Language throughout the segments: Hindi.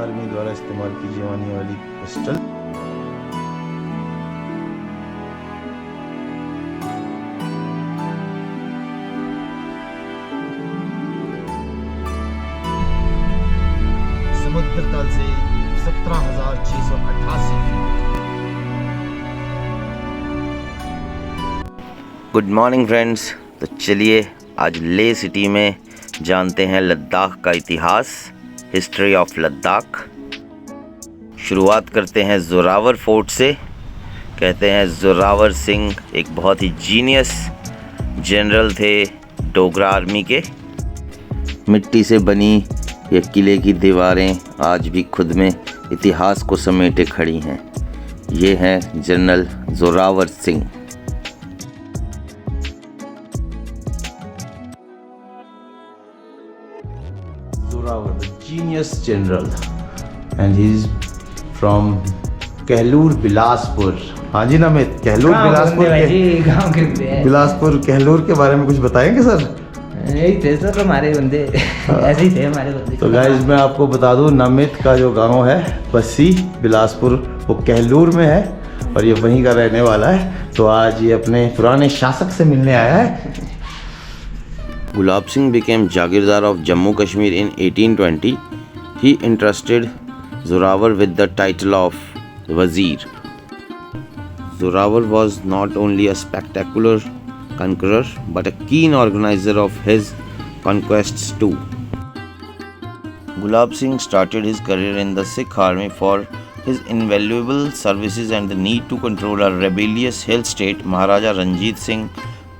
आर्मी द्वारा इस्तेमाल की जाने वाली पिस्टल। समुद्र तल से 17,688 फीट। Good morning friends. तो चलिए आज लेह सिटी में जानते हैं लद्दाख का इतिहास, हिस्ट्री ऑफ लद्दाख। शुरुआत करते हैं जोरावर फोर्ट से। कहते हैं जोरावर सिंह एक बहुत ही जीनियस जनरल थे डोगरा आर्मी के। मिट्टी से बनी ये किले की दीवारें आज भी खुद में इतिहास को समेटे खड़ी हैं। ये हैं general Zorawar Singh. Zorawar, the genius general, and he's from Kahlur Bilaspur. हाँ जी नमित, कहलूर बिलासपुर के गाँव के बिलासपुर कहलूर के बारे में कुछ बताएंगे सर? यही थे सर हमारे बंदे, ऐसे ही थे हमारे बंदे। तो गाइस मैं आपको बता दूं, नमित का जो गांव है बस्सी बिलासपुर, वो कहलूर में है और ये वहीं का रहने वाला है। तो आज ये अपने पुराने शासक से मिलने आया है। Gulab Singh became Jagirdar of Jammu Kashmir in 1820. He entrusted Zorawar with the title of Wazir. Zorawar was not only a spectacular conqueror but a keen organizer of his conquests too. Gulab Singh started his career in the Sikh army for his invaluable services and the need to control a rebellious hill state. Maharaja Ranjit Singh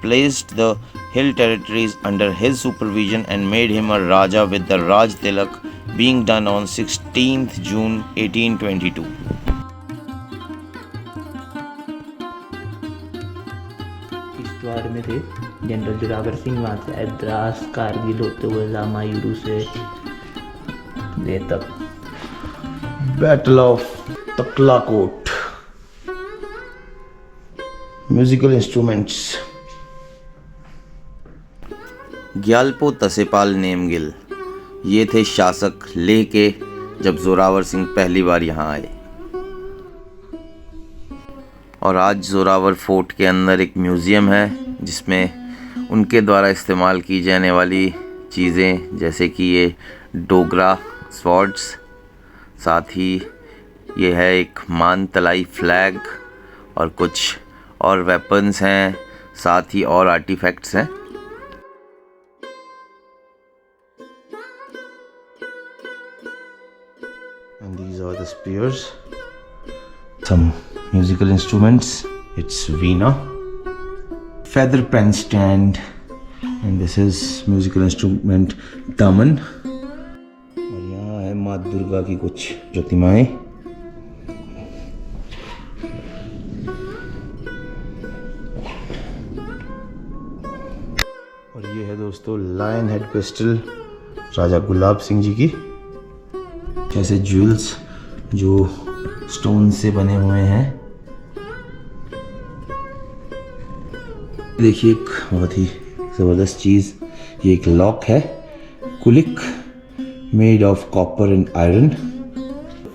placed the hill territories under his supervision and made him a Raja, with the Raj Tilak being done on 16th June 1822. Kishtwar में थे जनरल जोरावर सिंह। वहाँ से आए द्रास कारगिल होते हुए लामायूरू से ले तक। Battle of Taklakot. Musical instruments. Gyalpo Tsepal Namgyal ये थे शासक लेह के जब जोरावर सिंह पहली बार यहाँ आए। और आज जोरावर फोर्ट के अंदर एक म्यूज़ियम है जिसमें उनके द्वारा इस्तेमाल की जाने वाली चीज़ें, जैसे कि ये डोगरा स्वॉर्ड्स, साथ ही ये है एक मान तलाई फ्लैग और कुछ और वेपन्स हैं, साथ ही और आर्टिफैक्ट्स हैं। And these are the spears. Some musical instruments. It's veena, feather pen stand, and this is musical instrument daman. और यहाँ है माँ दुर्गा की कुछ प्रतिमाएं। और ये है दोस्तों लायन हेड पिस्टल राजा गुलाब सिंह जी की। ऐसे ज्वेल्स जो स्टोन से बने हुए हैं। देखिए एक बहुत ही ज़बरदस्त चीज़, ये एक लॉक है, कुलिक made of copper and iron.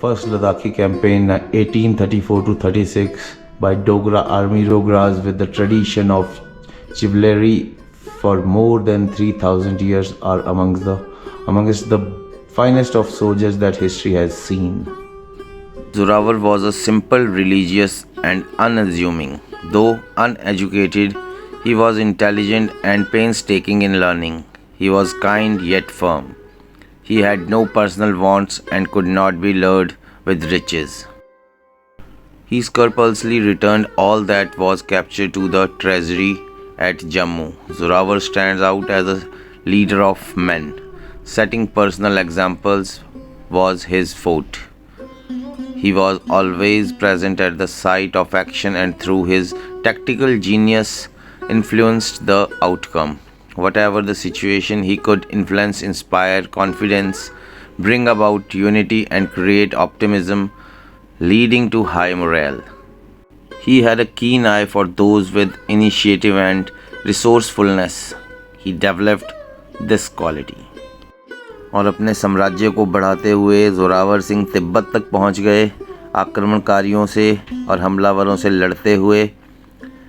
First Ladakhi campaign 1834 to 36 by Dogra army Dogras with the tradition of chivalry for more than 3,000 years are amongst the finest of soldiers that history has seen. Zorawar was a simple, religious and unassuming. Though uneducated, he was intelligent and painstaking in learning. He was kind yet firm. He had no personal wants and could not be lured with riches. He scrupulously returned all that was captured to the treasury at Jammu. Zorawar stands out as a leader of men. Setting personal examples was his forte. He was always present at the site of action and through his tactical genius influenced the outcome. Whatever the situation, he could influence, inspire confidence, bring about unity and create optimism, leading to high morale. He had a keen eye for those with initiative and resourcefulness. He developed this quality. और अपने साम्राज्य को बढ़ाते हुए जोरावर सिंह तिब्बत तक पहुंच गए। आक्रमणकारियों से और हमलावरों से लड़ते हुए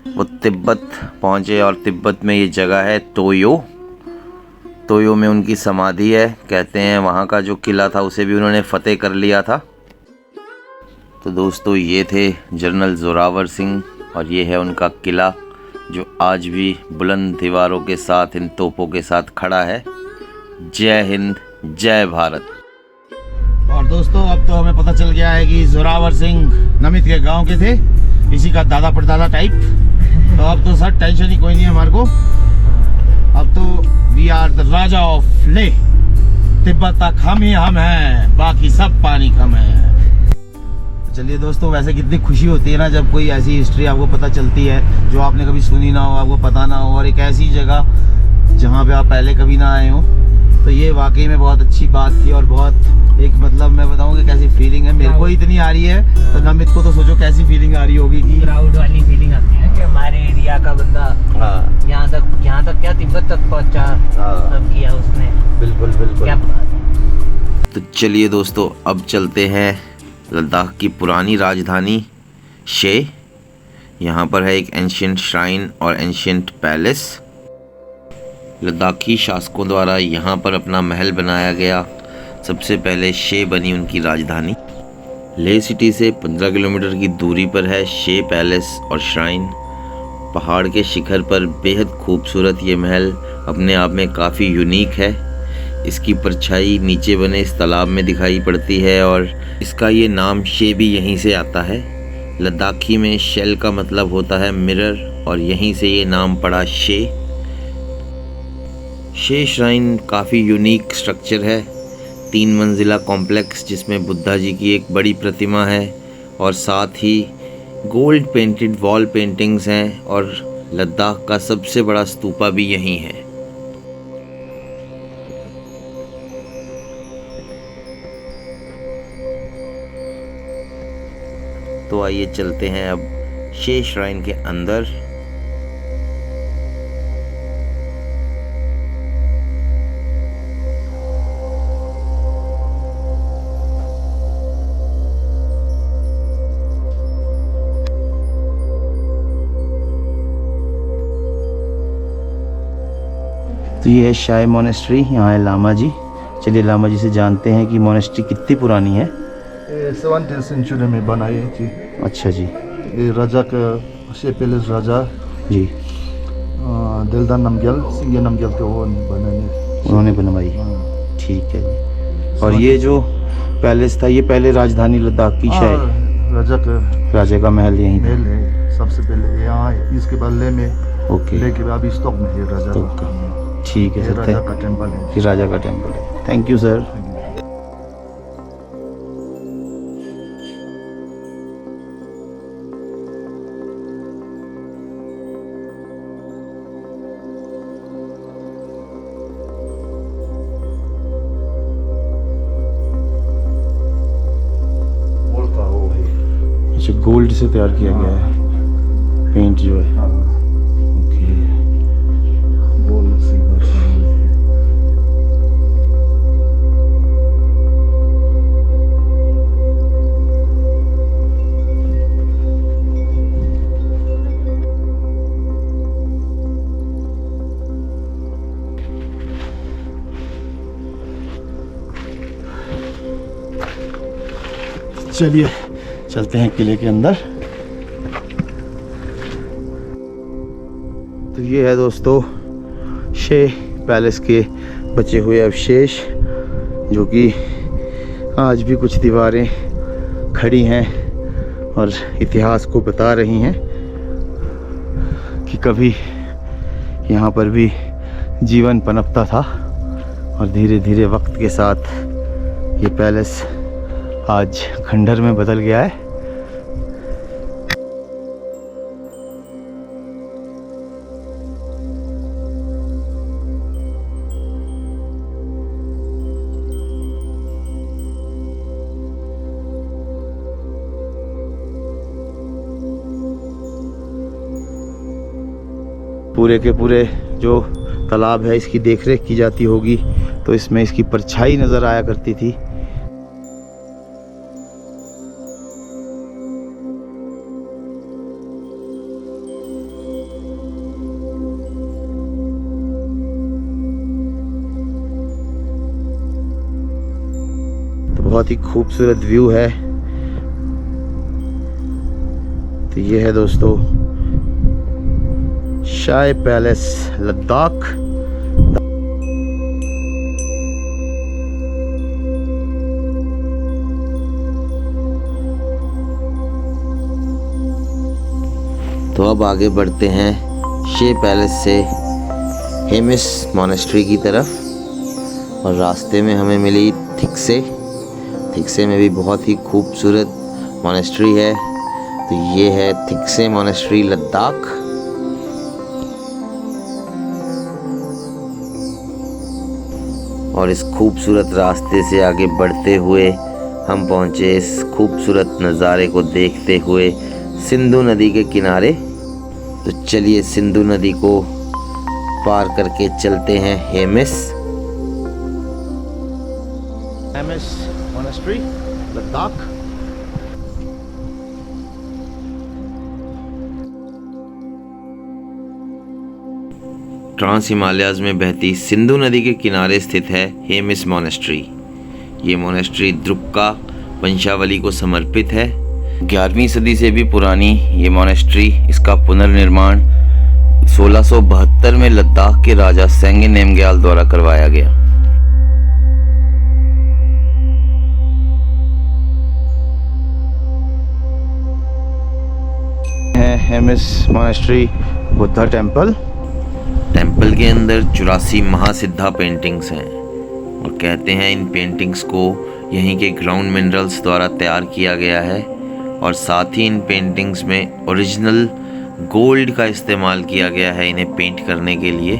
वो तिब्बत पहुंचे और तिब्बत में ये जगह है तोयो। तोयो में उनकी समाधि है। कहते हैं वहाँ का जो किला था उसे भी उन्होंने फतेह कर लिया था। तो दोस्तों ये थे जनरल जोरावर सिंह और ये है उनका किला जो आज भी बुलंद दीवारों के साथ इन तोपों के साथ खड़ा है। जय हिंद, जय भारत। और दोस्तों अब तो हमें पता चल गया है कि जोरावर सिंह नमित के गांव के थे, इसी का दादा परदादा टाइप। तो अब तो सर टेंशन ही कोई नहीं है हमारे को। अब तो we are the raja of Leh. Tibet तक हम हैं, बाकी सब पानी कम है। चलिए दोस्तों, वैसे कितनी खुशी होती है ना जब कोई ऐसी हिस्ट्री आपको पता चलती है जो आपने कभी सुनी ना हो, आपको पता ना हो, और एक ऐसी जगह जहाँ पे आप पहले कभी ना आए हो। तो ये वाकई में बहुत अच्छी बात थी और बहुत एक मतलब मैं बताऊँ कि कैसी फीलिंग है मेरे को इतनी आ रही है, तो नमित को तो सोचो कैसी फीलिंग आ रही होगी कि प्राउड वाली फीलिंग आती है कि हमारे एरिया का बंदा यहाँ तक क्या तिब्बत तक पहुँचा, सब किया उसने। बिल्कुल बिल्कुल। क्या बात। तो चलिए दोस्तों अब चलते हैं लद्दाख की पुरानी राजधानी शे। यहाँ पर है एक एंशियंट श्राइन और एंशियंट पैलेस। लद्दाखी शासकों द्वारा यहाँ पर अपना महल बनाया गया। सबसे पहले शे बनी उनकी राजधानी। ले सिटी से 15 किलोमीटर की दूरी पर है शे पैलेस और श्राइन। पहाड़ के शिखर पर बेहद खूबसूरत ये महल अपने आप में काफ़ी यूनिक है। इसकी परछाई नीचे बने इस तालाब में दिखाई पड़ती है और इसका ये नाम शे भी यहीं से आता है। लद्दाखी में शेल का मतलब होता है मिरर और यहीं से ये नाम पड़ा शे। शे श्राइन काफ़ी यूनिक स्ट्रक्चर है। 3 मंजिला कॉम्प्लेक्स जिसमें बुद्धा जी की एक बड़ी प्रतिमा है और साथ ही गोल्ड पेंटेड वॉल पेंटिंग्स हैं और लद्दाख का सबसे बड़ा स्तूपा भी यहीं है। तो आइए चलते हैं अब शे श्राइन के अंदर। तो ये है शाय मोनेस्ट्री, यहाँ है लामा जी। चलिए लामा जी से जानते हैं कि मोनेस्ट्री कितनी पुरानी है। 17th सेंचुरी में बनाई थी। अच्छा जी। ये राजा का शे पैलेस राजा जी दिलदार नमग्याल सिंह नमग्याल के वो उन्होंने बनवाई। ठीक है जी। और ये जो पैलेस था ये पहले राजधानी लद्दाख की शायद राजा का महल यहीं था। महल है सबसे पहले यहाँ है। इसके बाद ले में ओके। ले के बाद स्टॉक में है राजा का। ठीक है सर। राजा का टेंपल है। ये राजा का टेंपल है। Thank you sir. अच्छा गोल्ड से तैयार किया गया है पेंट जो है। ओके। गोल्ड सिल्वर चलिए चलते हैं किले के अंदर। तो ये है दोस्तों शे पैलेस के बचे हुए अवशेष जो कि आज भी कुछ दीवारें खड़ी हैं और इतिहास को बता रही हैं कि कभी यहाँ पर भी जीवन पनपता था और धीरे धीरे वक्त के साथ ये पैलेस आज खंडहर में बदल गया है। पूरे के पूरे जो तालाब है इसकी देखरेख की जाती होगी तो तो इसमें इसकी परछाई नज़र आया करती थी। तो बहुत ही खूबसूरत व्यू है। तो ये है दोस्तों शाही पैलेस लद्दाख। तो अब आगे बढ़ते हैं शाही पैलेस से हेमिस मोनेस्ट्री की तरफ। और रास्ते में हमें मिली थिक्से में भी बहुत ही खूबसूरत मोनेस्ट्री है। तो ये है थिक्से मोनेस्ट्री लद्दाख। और इस खूबसूरत रास्ते से आगे बढ़ते हुए हम पहुँचे इस खूबसूरत नज़ारे को देखते हुए सिंधु नदी के किनारे। तो चलिए सिंधु नदी को पार करके चलते हैं हेमिस मोनेस्ट्री लद्दाख। ट्रांस हिमालयाज में बहती सिंधु नदी के किनारे स्थित है हेमिस मोनेस्ट्री। ये मोनेस्ट्री द्रुक्का वंशावली को समर्पित है। 11वीं सदी से भी पुरानी ये मोनेस्ट्री, इसका पुनर्निर्माण 1672 में लद्दाख के राजा सेंगे नेमग्याल द्वारा करवाया गया। हेमिस मोनेस्ट्री बुद्धा टेम्पल के अंदर 84 महासिद्धा पेंटिंग्स हैं और कहते हैं इन पेंटिंग्स को यहीं के ग्राउंड मिनरल्स द्वारा तैयार किया गया है। और साथ ही इन पेंटिंग्स में ओरिजिनल गोल्ड का इस्तेमाल किया गया है इन्हें पेंट करने के लिए।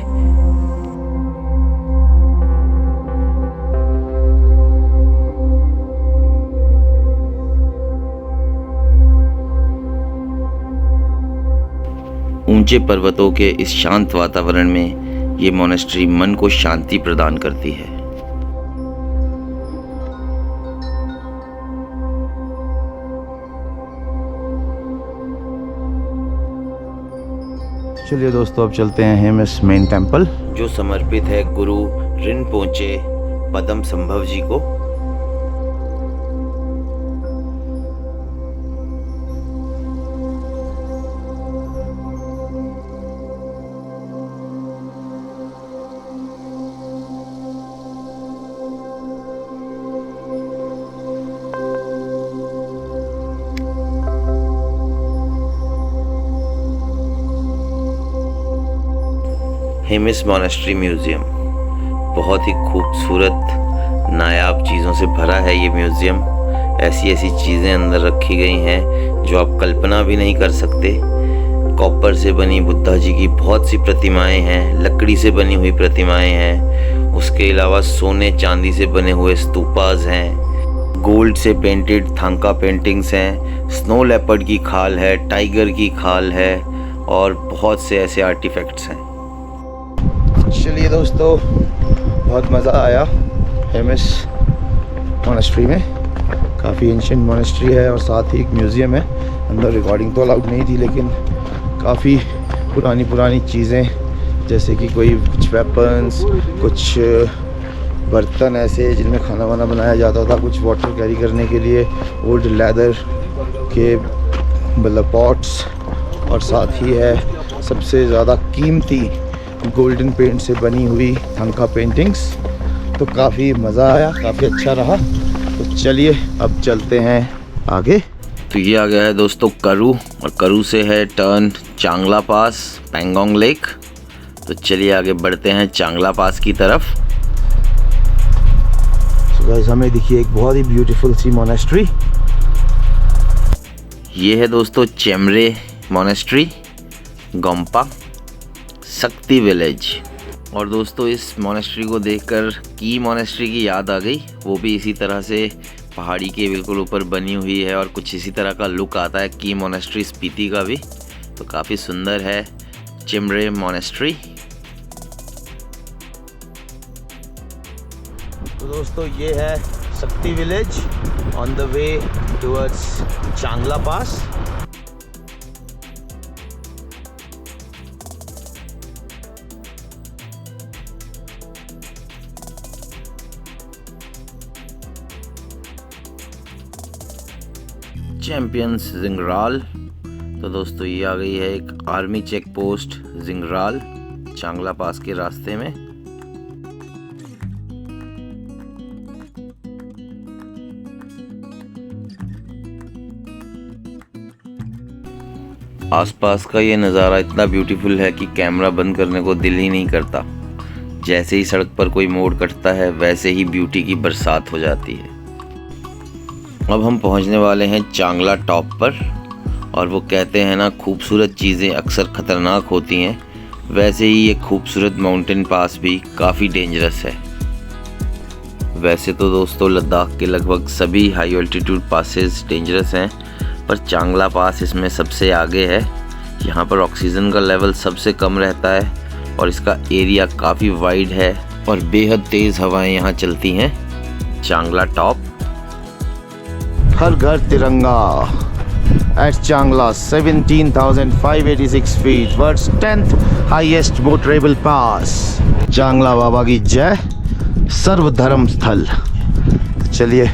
ऊंचे पर्वतों के इस शांत वातावरण में ये मोनेस्ट्री मन को शांति प्रदान करती है। चलिए दोस्तों अब चलते हैं हेमिस मेन टेम्पल, जो समर्पित है गुरु रिनपोचे पदम संभव जी को। हेमिस मोनेस्ट्री म्यूज़ियम बहुत ही खूबसूरत नायाब चीज़ों से भरा है। ये म्यूज़ियम ऐसी चीज़ें अंदर रखी गई हैं जो आप कल्पना भी नहीं कर सकते। कॉपर से बनी बुद्धा जी की बहुत सी प्रतिमाएं हैं, लकड़ी से बनी हुई प्रतिमाएं हैं, उसके अलावा सोने चांदी से बने हुए स्तूपास हैं, गोल्ड से पेंटेड थांका पेंटिंग्स हैं, स्नो लेपर्ड की खाल है, टाइगर की खाल है और बहुत से ऐसे आर्टिफैक्ट्स हैं। चलिए दोस्तों बहुत मज़ा आया हेमिस मोनेस्ट्री में। काफ़ी एंशिएंट मोनेस्ट्री है और साथ ही एक म्यूज़ियम है। अंदर रिकॉर्डिंग तो अलाउड नहीं थी, लेकिन काफ़ी पुरानी चीज़ें जैसे कि कुछ वेपन्स, कुछ बर्तन ऐसे जिनमें खाना वाना बनाया जाता था, कुछ वाटर कैरी करने के लिए ओल्ड लेदर के मतलब पॉट्स, और साथ ही है सबसे ज़्यादा कीमती गोल्डन पेंट से बनी हुई थांका पेंटिंग्स। तो काफ़ी मज़ा आया, काफ़ी अच्छा रहा। तो चलिए अब चलते हैं आगे। तो ये आ गया है दोस्तों करू, और करू से है टर्न चांगला पास पैंगोंग लेक। तो चलिए आगे बढ़ते हैं चांगला पास की तरफ। तो गाइस हमें दिखी एक बहुत ही ब्यूटीफुल सी मोनेस्ट्री। ये है दोस्तों चेमरे मोनेस्ट्री, गोम्पा शक्ति विलेज। और दोस्तों इस मोनेस्ट्री को देखकर की मोनेस्ट्री की याद आ गई। वो भी इसी तरह से पहाड़ी के बिल्कुल ऊपर बनी हुई है और कुछ इसी तरह का लुक आता है की मोनेस्ट्री स्पीति का भी। तो काफ़ी सुंदर है चिमरे मोनेस्ट्री। दोस्तों ये है शक्ति village on the way towards चांगला पास। चैंपियंस जिंगराल। तो दोस्तों ये आ गई है एक आर्मी चेक पोस्ट जिंगराल चांगला पास के रास्ते में। आसपास का ये नज़ारा इतना ब्यूटीफुल है कि कैमरा बंद करने को दिल ही नहीं करता। जैसे ही सड़क पर कोई मोड़ कटता है वैसे ही ब्यूटी की बरसात हो जाती है। अब हम पहुंचने वाले हैं चांगला टॉप पर, और वो कहते हैं ना खूबसूरत चीज़ें अक्सर ख़तरनाक होती हैं, वैसे ही ये खूबसूरत माउंटेन पास भी काफ़ी डेंजरस है। वैसे तो दोस्तों लद्दाख के लगभग सभी हाई ऑल्टीट्यूड पासेस डेंजरस हैं, पर चांगला पास इसमें सबसे आगे है। यहाँ पर ऑक्सीजन का लेवल सबसे कम रहता है और इसका एरिया काफ़ी वाइड है और बेहद तेज़ हवाएं यहाँ चलती हैं। चांगला टॉप। हर घर तिरंगा एट चांगला 17,586 feet words 10th highest motorable pass. चांगला बाबा की जय, सर्वधर्म स्थल। चलिए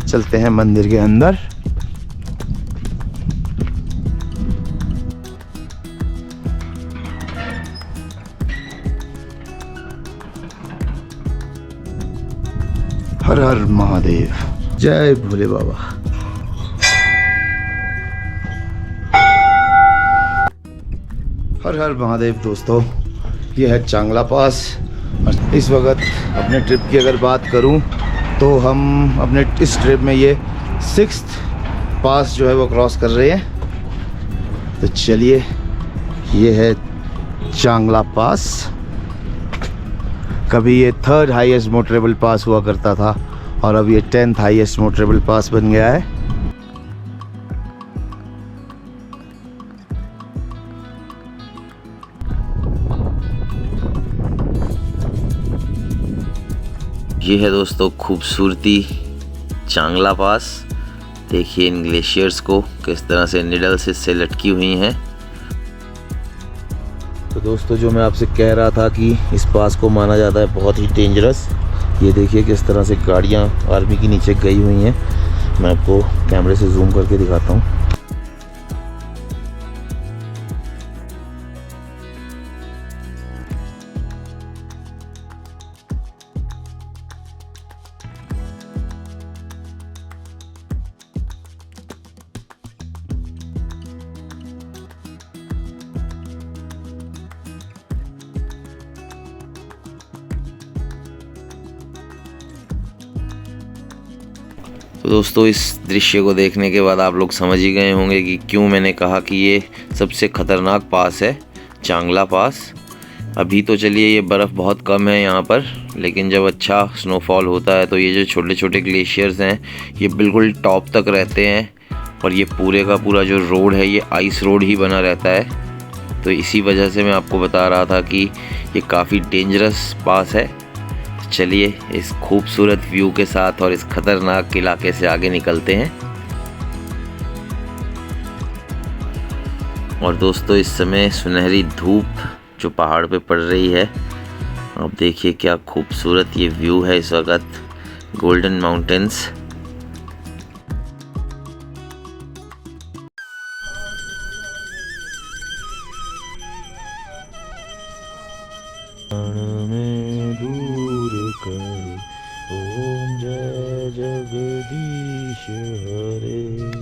चलते हैं मंदिर के अंदर। हर हर महादेव, जय भोले बाबा। हर हर महादेव दोस्तों, ये है चांगला पास। और इस वक्त अपने ट्रिप की अगर बात करूं तो हम अपने इस ट्रिप में ये 6th पास जो है वो क्रॉस कर रहे हैं। तो चलिए, ये है चांगला पास। कभी ये 3rd हाईएस्ट मोटरेबल पास हुआ करता था और अब ये 10th हाईएस्ट मोटरेबल पास बन गया है। ये है दोस्तों खूबसूरती चांगला पास। देखिए इन ग्लेशियर्स को किस तरह से निडल्स इससे लटकी हुई हैं। तो दोस्तों जो मैं आपसे कह रहा था कि इस पास को माना जाता है बहुत ही डेंजरस, ये देखिए किस तरह से गाड़ियाँ आर्मी की नीचे गई हुई हैं। मैं आपको कैमरे से जूम करके दिखाता हूँ। तो दोस्तों इस दृश्य को देखने के बाद आप लोग समझ ही गए होंगे कि क्यों मैंने कहा कि ये सबसे ख़तरनाक पास है, चांगला पास। अभी तो चलिए ये बर्फ़ बहुत कम है यहाँ पर, लेकिन जब अच्छा स्नोफॉल होता है तो ये जो छोटे छोटे ग्लेशियर्स हैं ये बिल्कुल टॉप तक रहते हैं, और ये पूरे का पूरा जो रोड है ये आइस रोड ही बना रहता है। तो इसी वजह से मैं आपको बता रहा था कि ये काफ़ी डेंजरस पास है। चलिए इस खूबसूरत व्यू के साथ और इस खतरनाक इलाके से आगे निकलते हैं। और दोस्तों इस समय सुनहरी धूप जो पहाड़ पे पड़ रही है, आप देखिए क्या खूबसूरत ये व्यू है इस वक्त, गोल्डन माउंटेन्स।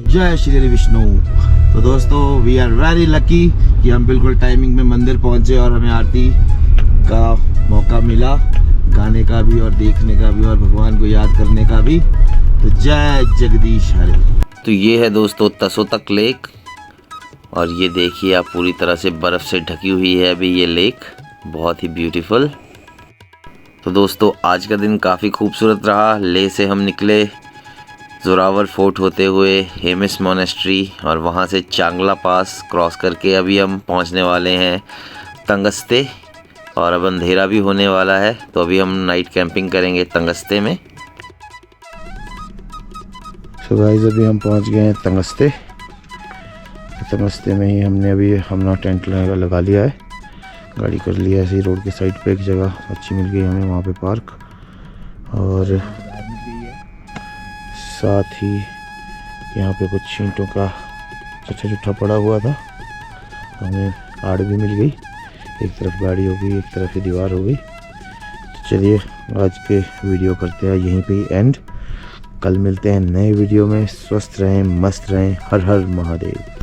जय श्री विष्णु। तो दोस्तों वी आर वेरी लकी कि हम बिल्कुल टाइमिंग में मंदिर पहुंचे और हमें आरती का मौका मिला, गाने का भी और देखने का भी और भगवान को याद करने का भी। तो जय जगदीश हरे। तो ये है दोस्तों तसोतक लेक, और ये देखिए आप पूरी तरह से बर्फ़ से ढकी हुई है अभी ये लेक, बहुत ही ब्यूटीफुल। तो दोस्तों आज का दिन काफ़ी खूबसूरत रहा। लेह से हम निकले जोरावर फोर्ट होते हुए हेमिस मोनेस्ट्री, और वहाँ से चांगला पास क्रॉस करके अभी हम पहुँचने वाले हैं तंगस्ते। और अब अंधेरा भी होने वाला है, तो अभी हम नाइट कैंपिंग करेंगे तंगस्ते में। सो गाइस अभी हम पहुंच गए हैं तंगस्ते। तंगस्ते में ही हमने अभी अपना टेंट लगा लिया है, गाड़ी कर लिया ऐसे ही रोड के साइड पे। एक जगह अच्छी मिल गई हमें वहाँ पे पार्क, और साथ ही यहाँ पे कुछ ईंटों का अच्छा चुट्ठा पड़ा हुआ था, हमें आड़ भी मिल गई। एक तरफ गाड़ी हो गई, एक तरफ ही दीवार हो गई। तो चलिए आज के वीडियो करते हैं यहीं पे ही एंड। कल मिलते हैं नए वीडियो में। स्वस्थ रहें, मस्त रहें। हर हर महादेव।